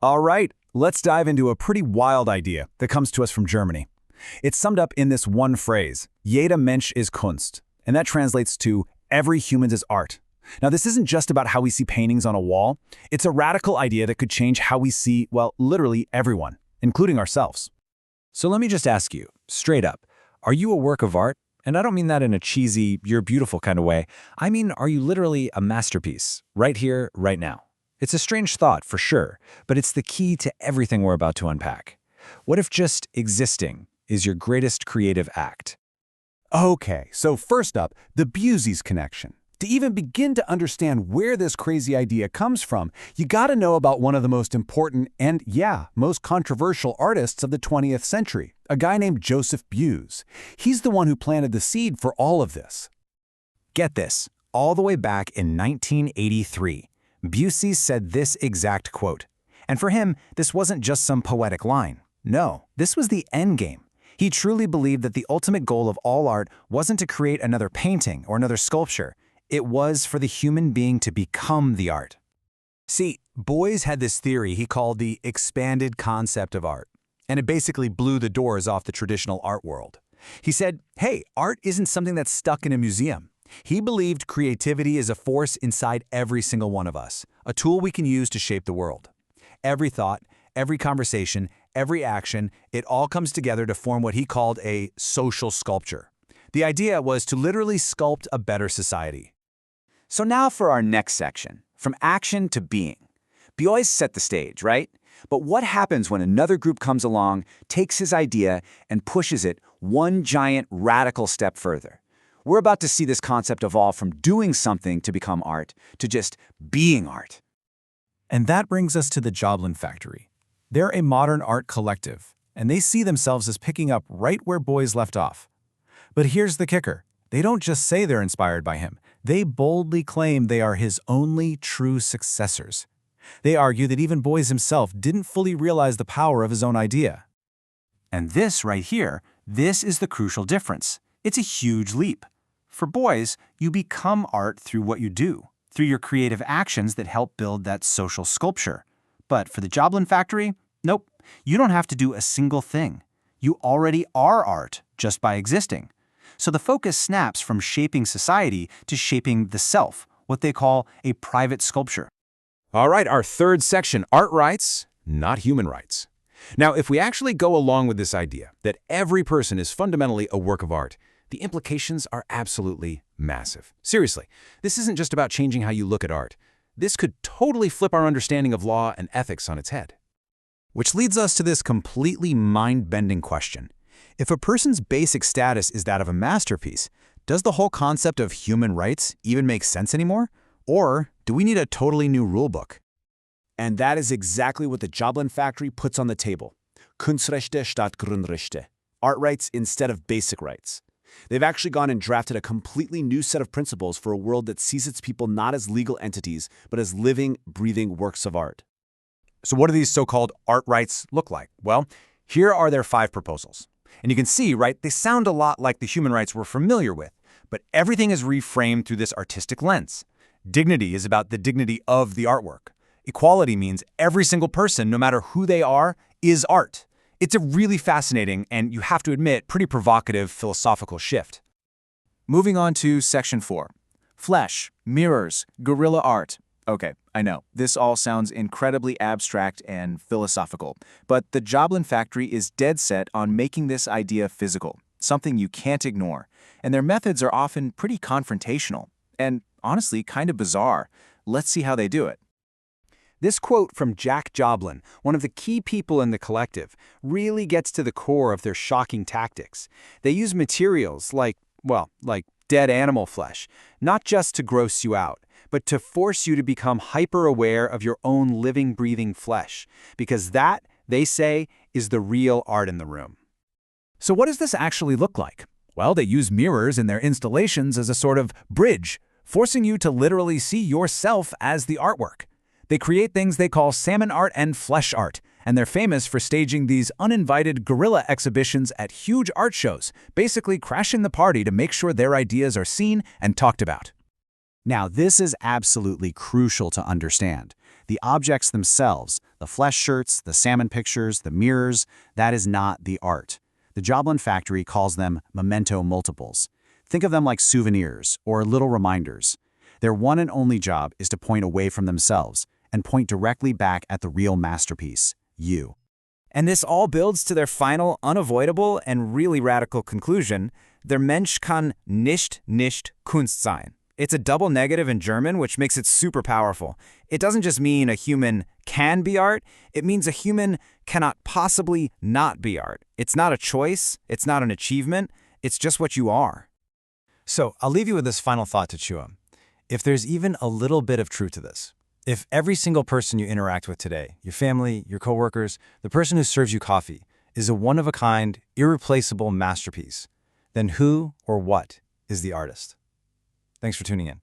All right, let's dive into a pretty wild idea that comes to us from Germany. It's summed up in this one phrase, Jeder Mensch ist Kunst, and that translates to every human is art. Now, this isn't just about how we see paintings on a wall. It's a radical idea that could change how we see, well, literally everyone, including ourselves. So let me just ask you, straight up, are you a work of art? And I don't mean that in a cheesy, you're beautiful kind of way. I mean, are you literally a masterpiece, right here, right now? It's a strange thought, for sure, but it's the key to everything we're about to unpack. What if just existing is your greatest creative act? Okay, so first up, the Busey's connection. To even begin to understand where this crazy idea comes from, you gotta know about one of the most important and, yeah, most controversial artists of the 20th century, a guy named Joseph Beuys. He's the one who planted the seed for all of this. Get this, all the way back in 1983, Beuys said this exact quote. And for him, this wasn't just some poetic line. No, this was the end game. He truly believed that the ultimate goal of all art wasn't to create another painting or another sculpture. It was for the human being to become the art. See, Beuys had this theory he called the expanded concept of art, and it basically blew the doors off the traditional art world. He said, hey, art isn't something that's stuck in a museum. He believed creativity is a force inside every single one of us, a tool we can use to shape the world. Every thought, every conversation, every action, it all comes together to form what he called a social sculpture. The idea was to literally sculpt a better society. So now for our next section, from action to being. Beuys set the stage, right? But what happens when another group comes along, takes his idea, and pushes it one giant radical step further? We're about to see this concept evolve from doing something to become art to just being art. And that brings us to the Joblin Factory. They're a modern art collective, and they see themselves as picking up right where Beuys left off. But here's the kicker. They don't just say they're inspired by him. They boldly claim they are his only true successors. They argue that even Beuys himself didn't fully realize the power of his own idea. And this right here, this is the crucial difference. It's a huge leap. For Beuys, you become art through what you do, through your creative actions that help build that social sculpture. But for the Joblin Factory, nope, you don't have to do a single thing. You already are art just by existing. So the focus snaps from shaping society to shaping the self, what they call a private sculpture. All right, our third section, art rights, not human rights. Now, if we actually go along with this idea that every person is fundamentally a work of art, the implications are absolutely massive. Seriously, this isn't just about changing how you look at art. This could totally flip our understanding of law and ethics on its head. Which leads us to this completely mind-bending question. If a person's basic status is that of a masterpiece, does the whole concept of human rights even make sense anymore? Or do we need a totally new rulebook? And that is exactly what the Joblin Factory puts on the table. Kunstrechte statt Grundrechte. Art rights instead of basic rights. They've actually gone and drafted a completely new set of principles for a world that sees its people not as legal entities, but as living, breathing works of art. So what do these so-called art rights look like? Well, here are their 5 proposals. And you can see, right, they sound a lot like the human rights we're familiar with, but everything is reframed through this artistic lens. Dignity is about the dignity of the artwork. Equality means every single person, no matter who they are, is art. It's a really fascinating and, you have to admit, pretty provocative philosophical shift. Moving on to Section 4. Flesh, mirrors, guerrilla art. Okay, I know, this all sounds incredibly abstract and philosophical, but the Joblin Factory is dead set on making this idea physical, something you can't ignore, and their methods are often pretty confrontational, and honestly kind of bizarre. Let's see how they do it. This quote from Jack Joblin, one of the key people in the collective, really gets to the core of their shocking tactics. They use materials like dead animal flesh, not just to gross you out, but to force you to become hyper-aware of your own living, breathing flesh, because that, they say, is the real art in the room. So what does this actually look like? Well, they use mirrors in their installations as a sort of bridge, forcing you to literally see yourself as the artwork. They create things they call salmon art and flesh art, and they're famous for staging these uninvited guerrilla exhibitions at huge art shows, basically crashing the party to make sure their ideas are seen and talked about. Now, this is absolutely crucial to understand. The objects themselves, the flesh shirts, the salmon pictures, the mirrors, that is not the art. The Joblin Factory calls them memento multiples. Think of them like souvenirs or little reminders. Their one and only job is to point away from themselves and point directly back at the real masterpiece, you. And this all builds to their final, unavoidable, and really radical conclusion: Der Mensch kann nicht Kunst sein. It's a double negative in German, which makes it super powerful. It doesn't just mean a human can be art, it means a human cannot possibly not be art. It's not a choice, it's not an achievement, it's just what you are. So I'll leave you with this final thought to chew on. If there's even a little bit of truth to this, if every single person you interact with today, your family, your coworkers, the person who serves you coffee, is a one-of-a-kind, irreplaceable masterpiece, then who or what is the artist? Thanks for tuning in.